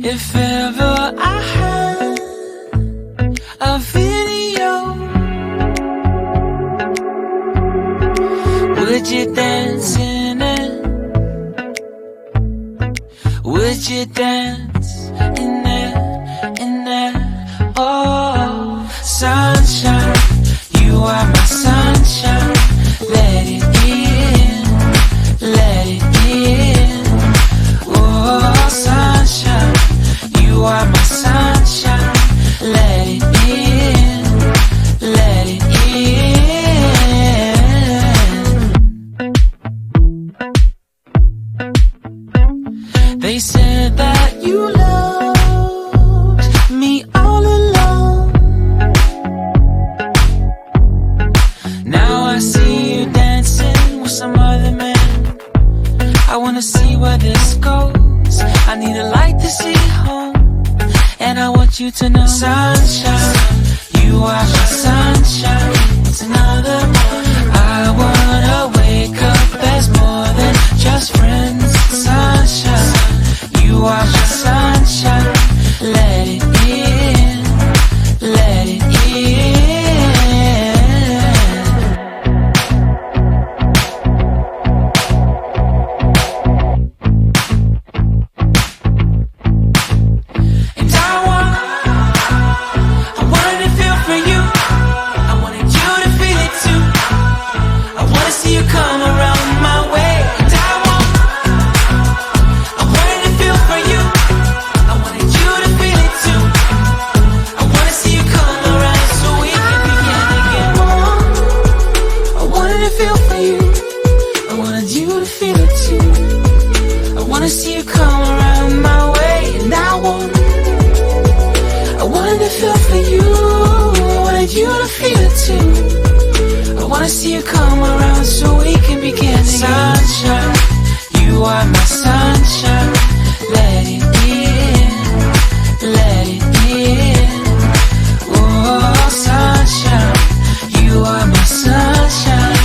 If ever I had a video, would you dance in it? Would you dance in it, in it? Oh, sunshine, you are my sunshine. Let it in, let it in. Oh, sunshine, you are my sunshine. Let it in, let it in. They said that you loved me all along. Now I see you dancing with some other man. I wanna see where this goes. I need a light to see home, and I want you to know, sunshine, you are my sunshine. It's another morning. I wanna wake up as more than just friends. Sunshine, you are my sunshine. Let it in, let it in. Sunshine, you are my sunshine. Let it in, let it in. Oh, sunshine, you are my sunshine.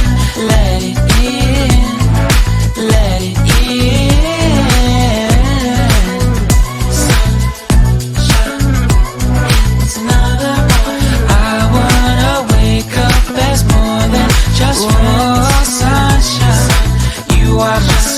Let it in, let it in. Sunshine, it's another morning. I wanna wake up as more than just friends. Oh, sunshine, you are my sunshine.